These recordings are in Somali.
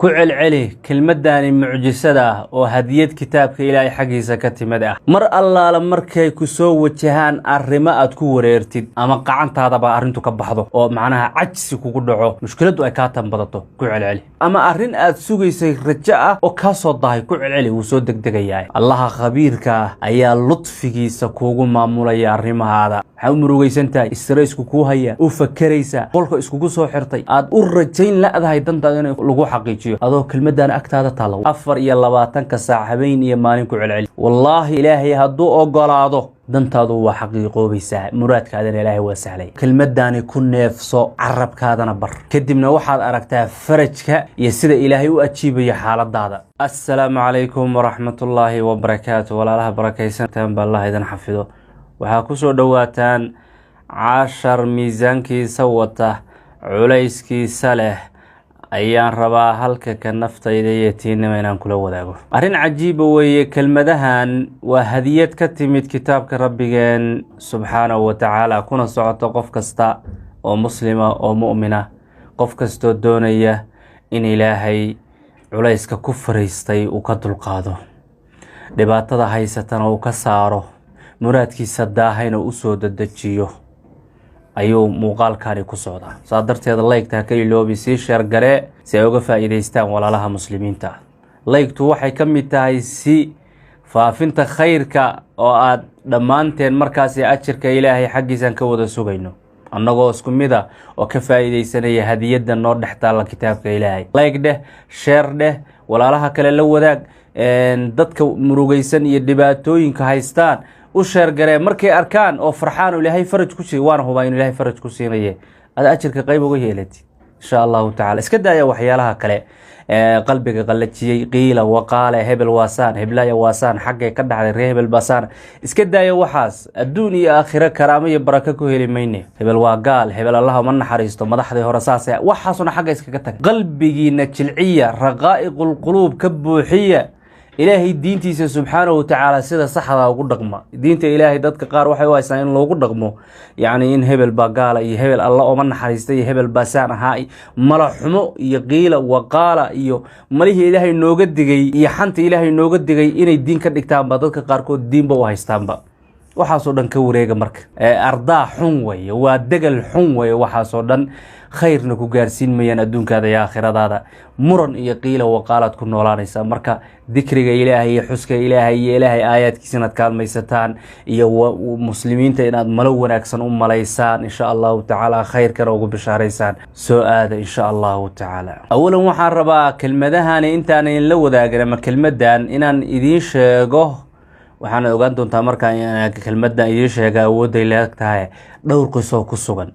كعل علي كلمة داني معجسة أو هدية كتابك إلهي حقيسة كتمة مر الله لمركي كسو وجهان الرماء تكون وريرتد أما قعنت هذا بأرنتو كبحضو أو معناها عجز كودعو مشكلة دو أكاتم بدتو كعل علي أما أرن أتسوقي رجاء أو كاسو ضاي كعل علي وسودك دقياي الله خبيرك أيا لطفك سكوغو معمولا يا الرماء هذا حاول سنتاي استريس كوهيا وفكريسا قولك اسكو سو خيرتay aad u rajayn laadahay dantaada inay lagu xaqiijiyo adoo kelmadan agtaada taalo 24 saac habeen iyo maalin ku celceli wallahi ilaahay haduu ogolaado dantaadu waa xaqiiqoobaysaa muraadkaadana ilaahay waa sahlay kelmadani ku neefso carabkaadana bar kadibna waxaad aragtaa farajka iyo sida ilaahay u ajiibayo xaaladaada assalaamu calaykum waraxmatullaahi wabarakaatuh walaalaha barakaysantaan baa Allah idin xafido waxaa ku soo dhawaataan 10 miisaankiisa wata culayskiisa leh ayaan rabaa halka ka naftayda iyo tiinima inaan kula wadaago arrin cajiib weeye kelmadahan waa hadiyad ka timid kitaabka rabbigeen subxaanahu wa ta'ala kuna socoto qof kasta oo muslima oo mu'mina qof kasto doonaya in ilaahay culayska ku fariistay uu ka dulqaado dhibaatada haysatana uu ka saaro muraadkiisa daahayna u soo dadajiyo ayuu muuqaalkaani ku socdaa saadarteeda like-ta ka iloobi si share gare si ay uga faa'iideystaan walaalaha muslimiinta like-tu waxay ka mid tahay si faafinta khayrka oo aad dhamaanteen markaas ajirka ilaahay xaqiisan ka wada sugayno annagoo isku mid ah oo ka faa'iideysanaya hadiyada noo dhaxtaala kitaabka ilaahay like dheh share dheh walaalaha kale la wadaag dadka murugaysan iyo dhibaatooyinka haystaan u sheer garee markay arkaan oo farxaan ilaahay faraj ku sii waan hubaa in ilaahay faraj ku siinaye ada ajirka qayb uga yeelati insha Allah ta'ala iska daaya waxyaalaha kale qalbiga qalajiyay qiila waqaala hebel waasaan heblaya waasaan xaqay ka dhacday reebel basaan iska daaya waxaas adduun iyo aakhira karaamo iyo baraka ku heli mayne hebel waa gaal hebel Allah ma naxariisto madaxday hore saas waxaasuna xaqay iskaga tag qalbigiina jilciya raqaa'iqul quluub ka buuxiya إلهي دينتي سبحانه وتعالى سيدا صحة وقدقما دينتي إلهي دادك قار وحي وايسان إن لو قدقمو يعني إن هبل باقالة يهبل الله ومن حريستي يهبل باسان هاي ملحمو يقيل وقال إيو مليه إلهي نوغد ديغي يحانت إلهي نوغد ديغي إني الدين كدكتان با دادك قاركو الدين بواهيستان با waxaasoo dhan ka wareega marka ardaa xun way waa dagal xun way waxaasoo dhan khayrna ku gaarsiin mayaan adduunkaada iyo aakhiradaada muran iyo qiila waqaalad ku noolaanaysa marka dhikriga ilaahay iyo xuska ilaahay iyo ilaahay aayaadkiisa inaad kaalmaysataan iyo muslimiinta inaad malo wanaagsan u malaysaan insha Allah ta'ala khayrkana ugu bishaaraysaan soo aada insha Allah ta'ala awalan waxaan rabaa kelmadahan intaan la wadaagana ma kelmadan inaan idin sheego waxaan ogaan doontaa marka in kelmadda ay sheega awooday leegtahay dhowr qiso ku sugan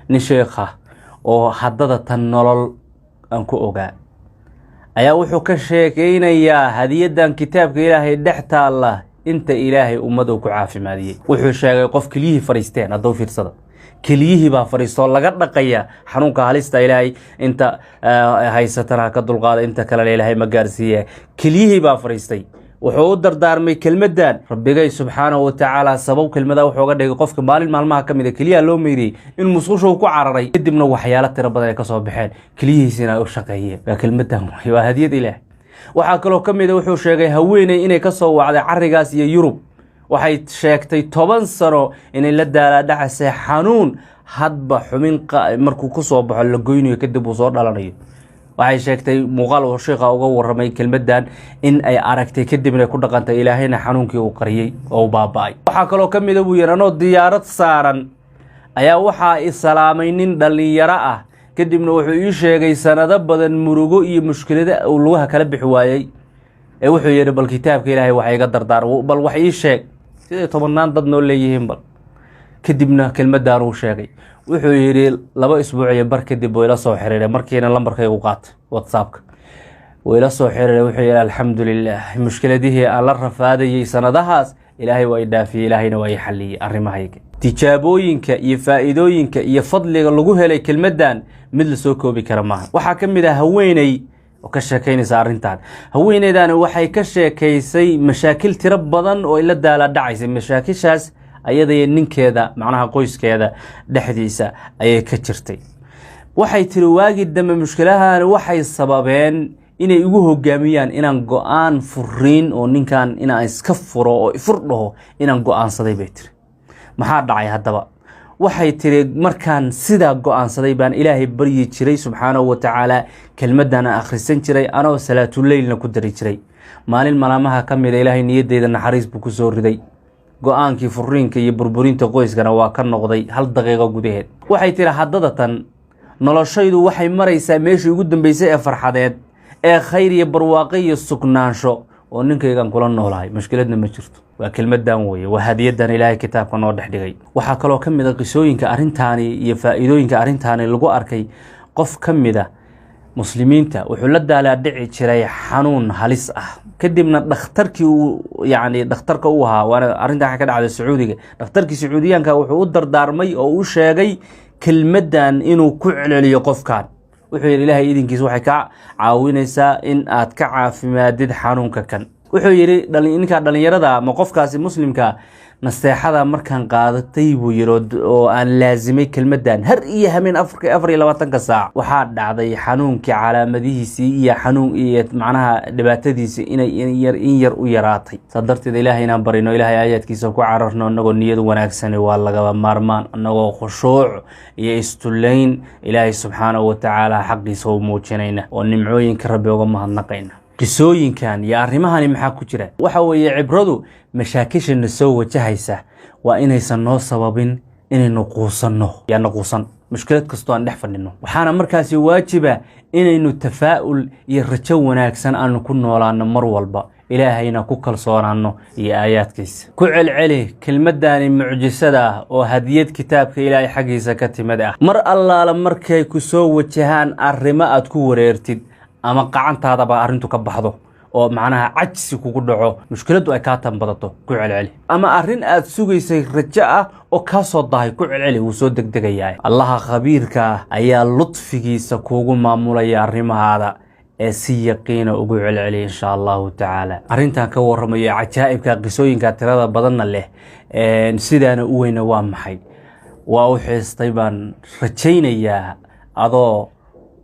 nin sheekha oo haddada tan nolol aan ku ogaa ayaa wuxuu ka sheekeynayaa hadiyadan kitaabka ilaahay dhaxtaala inta ilaahay ummadu ku caafimaadiyay wuxuu sheegay qof kaliya fariisteen hadoo fiirsada kaliya baa fariisto laga dhaqaya xanuunka halista ilaahay inta haysatana ka dulqaada inta kale ilaahay ma gaarsiiye kaliya baa fariistay wuxuu dardaarmay kelmadan rabbigay subxaanahu wa ta'ala sabab kelmada wuxuu ga dhigay qofka maalin maalmaha kamid ah kaliya loo meeyay in musqusho ku cararay kadibna waxyaalo tira badan ay ka soo baxeen kaliyihiisina u shaqeeyay kelmadan waa hadiyad ilaahay waxa kale oo kamid ah wuxuu sheegay haweeney inay ka soo wacday carigaas iyo Yurub waxay sheegtay 10 sano inay la daala dhacay xanuun hadba xumin markuu ku soo baxo la goynayo kadib uu soo dhalanayo waxay sheegtay muuqaal oo sheekha uga waramay kelmadan in ay aragtay kadibna ku dhaqantay ilaahayna xanuunkii uu qariyay oo baabay waxa kale oo kamid ah uu yarano diyaarad saaran ayaa waxa ay salaamay nin dhalinyaro ah kadibna wuxuu ii sheegay sanado badan murugo iyo mushkilada uu lugaha kala bixi waayay wuxuu yiri bal kitaabka ilaahay waxa iga dardaar bal wax ii sheeg sidee tobanaan dad noo leeyihiin bal kadibna kelmadan uu sheegay wuxuu yiri 2 isbuuc iyo bar kadib way la soo xiriiray markiina lambarkay u qaatay WhatsApp way la soo xiriiray wuxuu yiri alxamdulillah mushkiladihii aan la rafaadayay sanadahaas ilaahay way dhaafiyay ilaahayna way xaliyay arrimahayga tijaabooyinka iyo faa'iidooyinka iyo fadliga lagu helay kelmadan mid la soo koobi kara maaha waxa kamid ah haweeney oo ka sheekeynaysa arrintan haweeneydan waxay ka sheekeysay mashaakil tiro badan oo ila daala dhacaysay mashaakishaas ayada ninkeeda macnaha qoyskeeda dhaxdiisa ayay ka jirtay waxay tiri waagi dambe mushkilahan waxay sababeen inay igu hogaamiyaan inaan go'aan furiin oo ninkan inaan iska furo oo ifur dhaho inaan go'aansaday bay tiri maxaa dhacay haddaba waxay tiri markaan sidaa go'aansaday baan ilaahay baryi jiray subxaanahu wa tacaala kelmadana akhrisan jiray anoo salaatuleylna ku dari jiray maalin malaamaha ka mid ilaahay niyadeyda naxariis buu ku soo riday go'aankii furiinka iyo burburinta qoyskana waa ka noqday hal daqiiqo gudaheed waxay tiri haddada tan noloshaydu waxay maraysaa meeshii ugu dambeysay ee farxadeed ee khayr iyo barwaaqo iyo sugnaansho oo ninkaygan kula noolahay mushkiladna ma jirto waa kelmadan weeye waa hadiyadan ilaahay kitaabka noo dhex dhigay waxaa kaloo ka mid ah qisooyinka arrintaani iyo faa'iidooyinka arrintaani lagu arkay qof ka mid ah muslimiinta wuxuu la daalaa dhici jiray xanuun halis ah kadibna dhakhtarkii dhakhtarka u ahaa waana arrintan ka dhacday sacuudiga dhakhtarkii sacuudiyaanka wuxuu u dardaarmay oo u sheegay kelmadan inuu ku celceliyo qofkan wuxuu yidhi ilaahay idinkiisa waxay ka caawinaysaa in aad ka caafimaadid xanuunka kan wuxuu yidhi ninka dhalinyarada ama qofkaasi muslimka nasteexada markaan qaadatay buu yidhi oo aan laazimay kelmadan har iyo hameen 24 saac waxaa dhacday xanuunkii calaamadihiisii iyo xanuun iyo macnaha dhibaatadiisii inay in yar u yaraatay sadarteed ilaahay inaan barino ilaahay aayaadkiisa ku cararno anagoo niyad wanaagsan waa lagaba maarmaan anagoo khushuuc iyo istuleyn ilaahay subxaanahu wa tacaala xaqiisa u muujinayna oo nimcooyinka rabbi uga mahadnaqayna qisooyinkan iyo arrimahani maxaa ku jira waxa weeye cibradu mashaakishana soo wajahaysa waa inaysan noo sababin inaynu quusanno yaana quusan mushkilad kastoo aan dhex fadhino waxaana markaasi waajiba inaynu tafaa'ul iyo rajo wanaagsan aanu ku noolaano mar walba ilaahayna ku kalsoonaano iyo aayaadkiisa ku celceli kelmadani mucjisada ah oo hadiyad kitaabka ilaahay xagiisa ka timid ah mar allaala markay ku soo wajahaan arrimo aad ku wareertid ama qacantaadaba arrintu ka baxdo oo macnaha cajsi kugu dhaco mushkiladu ay ka tanbadato ku celceli ama arrin aad sugaysay rajo ah oo ka soo dahay ku celceli uu soo degdegayaa allaha khabiirka ayaa lutfigiisa kuugu maamulaya arrimahaada ee si yaqiina ugu celceli insha allahu tacaala arrintan ka warramayo cajaa'ibka qisooyinka tirada badanna leh sidaana u weyna waa maxay waa u xiistay baan rajaynayaa adoo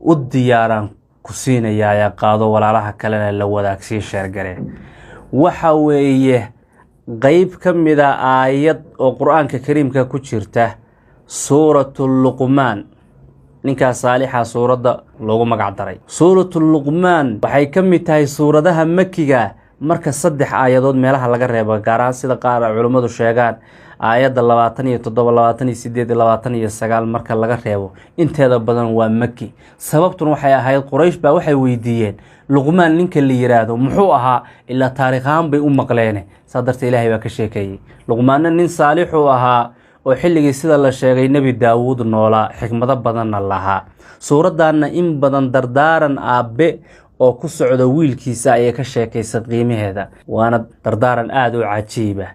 u diyaaran kusiinaya ya qaado walaalaha kalena la wadaagsii sheergare waxa weeye qayb ka mid ah aayad oo quraanka kariimka ku jirta suuratul luqmaan ninka saalixa suurada loogu magac daray suuratul luqmaan waxay ka mid tahay suuradaha makiga marka 3 aayadood meelaha laga reebo gaar sida qaar culimadu sheegaan aayada 27 28 29 marka laga reebo inteeda badan waa maki sababtuna waxay ahayd quraysh baa waxay weydiiyeen luqmaan ninka la yiraahdo muxuu ahaa ila taariikhan bay u maqleen sadarta ilaahay baa ka sheekayay luqmaan nin saalix u ahaa oo xilligii sida la sheegay nabi daawud noola xikmado badan lahaa suuradana in badan dardaaran aabe oo ku socdo wiilkiisa ay ka sheekaysan qiimaheeda waana dardaaran aad u cajiib ah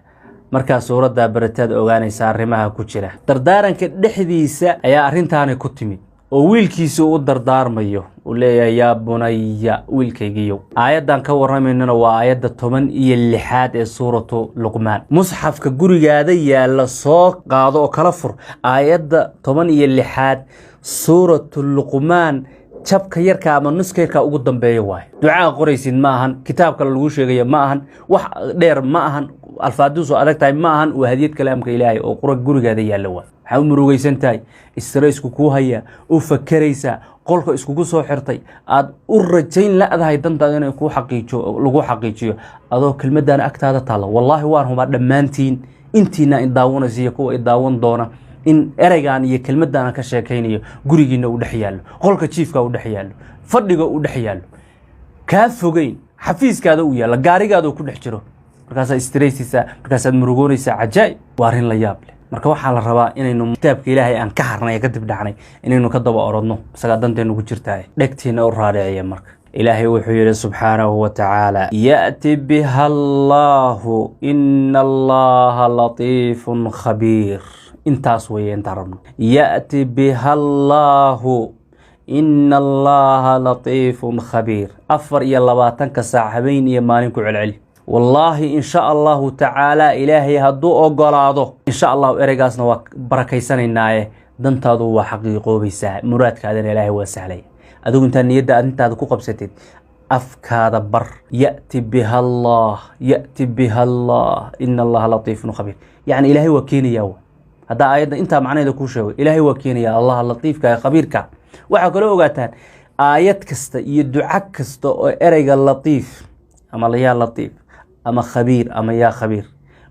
marka suurada barataad ogaanaysa arrimaha ku jira dardaaranka dhexdiisa ayaa arrintaani ku timid oo wiilkiisa u dardaarmayo uu leeyahay yaa bunayya wiilkaygiyo aayadan ka warramaynana waa aayada 16 ee suuratu luqmaan musxafka gurigaada yaala soo qaado oo kala fur aayada 16 suuratu luqmaan jabka yarka ama nuskeerka ugu dambeeyo waay ducaa qoraysid ma ahan kitaabka lagu sheegayo ma ahan wax dheer ma ahan alfaadiisu adag tahay ma ahan waa hadiyad kalaamka ilaahay oo gurigaada yaala waa waxa u murugaysan tahay istreesku ku haya u fakaraysa qolka iskugu soo xirtay aad u rajayn laadahay dantaada inay ku xaqiijiyo lagu xaqiijiyo adoo kelmadan agtaada taala wallahi waan huma dhamaantiin intiina in daawanaysiyo kuwa daawan doona in ereygan iyo kelmadan ka sheekaynayo gurigiina u dhex yaalo qolka jiifka u dhex yaalo fadhiga u dhex yaalo ka fogeyn xafiiskaada u yaala gaarigaada ku dhex jiro markaas istreesisa markaas aad murugoonaysa cajaa'ib waarin la yaab leh marka waxa la rabaa inaynu kitaabka ilaahay aan ka harnay ka dib dhacnay inaynu ka daba orodno isaga danteenu ku jirtaa dhegtiina u raadiciya marka ilaahay wuxuu yiri subhanahu wa ta'ala ya'ti biha Allahu inna Allaha latifun khabir intaas weeyeen tarabno ya'ti biha Allahu inna Allaha latifun khabir 24 saac habeen iyo maalin ku celceli wallahi insha Allah ta'ala ilaahay haduu ogolaado insha Allah ereygaasna waa barakaysanaynaay dantaadu waa xaqiiqoobaysaa muraadkaadana ilaahay waa sahlay adigu inta niyada arintaada ku qabsatid afkaada bar ya'ti biha Allah inna Allah latiifun khabiir yani ilaahay waa keenayaa hada aayada inta macnaheedu ku sheego ilaahay waa keenayaa Allah latiifka khabiirka waxa kale ogaataan aayad kasta iyo duca kasta oo ereyga latiif ama la latiif ama khabiir ama ya khabiir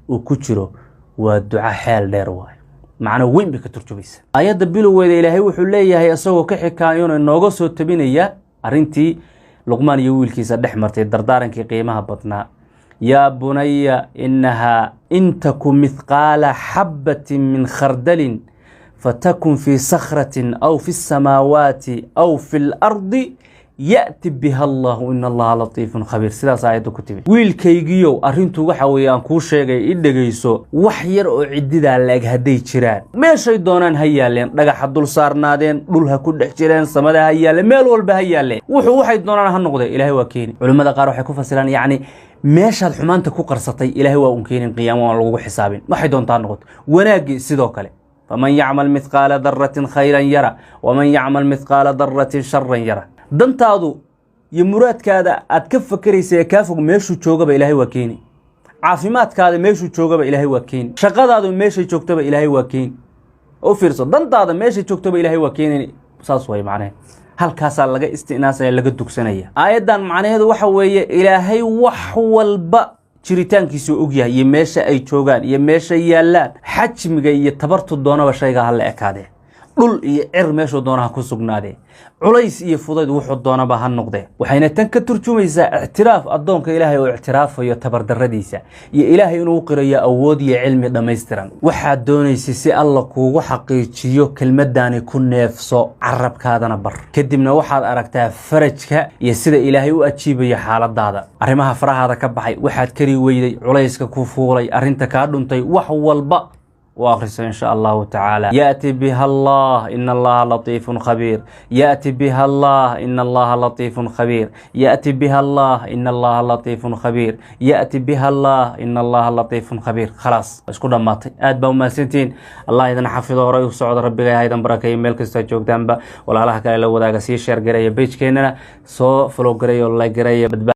oo ku jiro waa duca xeel dheer waay macna weyn bay ka turjumaysa aayada bilowgeeda ilaahay wuxuu leeyahay asagoo ka xikaayoon inooga soo tabinaya arintii luqmaan iyo wiilkiisa dhexmartay dardaarankii qiimaha badnaa يا بني إنها إن تكن مثقال حبة من خردل فتكن في صخرة أو في السماوات أو في الأرض يأتي بها الله إن الله لطيف خبير سيدا سايدو كتبين ويل كيجيو أرنتو وحاوي أنكو شيغي إدغيسو وحير عددا لك هدي جيران ماشي دونان هيالين دغا حدول سارنادين دولها كدخ جيران سمدا هيالين ميل والبا هيالين وحو waxay doonaan ha noqday ilaahay waa keenay culimada qaar waxay ku fasilaan yaani meeshaad xumaanta ku qarsatay ilaahay waa uu keenin qiyaamo aan lagu xisaabin waxay doontaa noqoto wanaagi sidoo kale faman ya'mal mithqala dharratin khayran yara waman ya'mal mithqala dharratin sharran yara dantaadu iyo muraadkaada aad ka fakaraysaa ka fog meeshu joogaba ilaahay waa keenay caafimaadkaada meeshu joogaba ilaahay waa keenay shaqadaadu meeshay joogtaba ilaahay waa keenay oo fiirso dantaada meeshay joogtaba ilaahay waa keenay saas way macnaheedu halkaas laga istinaasay laga dugsanaya aayadan macnaheedu waxa weeye ilaahay wax walba jiritaankiisu og yahay iyo meesha ay joogaan iyo meesha yaalaan xajmiga iyo tabartu doonaba shayga hal ekaade dhul iyo cir meesha doonaha ku sugnaade culays iyo fudayd wuxuu doonaba ha noqdee waxayna tan ka turjumaysaa i'tiraaf adoonka ilaahay oo i'tiraafayo tabar daradiisa iyo ilaahay inuu qirayo awood iyo cilmi dhameystiran waxa doonaysi si Allah kuugu xaqiijiyo kelmadani ku neefso carabkaadana bar kadibna waxaad aragtaa farajka iyo sida ilaahay u ajiibayo xaaladaada arimaha farahaada ka baxay waxaad kari weyday culayska ku fuulay arinta ka dhuntay wax walba وآخر إن شاء الله تعالى يأتي بها الله إن الله لطيف خبير يأتي بها الله إن الله لطيف خبير يأتي بها الله إن الله لطيف خبير يأتي بها الله إن الله لطيف خبير خلاص أشكر دماتي أدبا وما سنتين الله إذا حفظه ورأيه سعود ربك هيدا بركة ملك استجوك دنبا ولا الله كلا لو ذاك سي شير قرية بيج كيننا سو فلو قرية والله قرية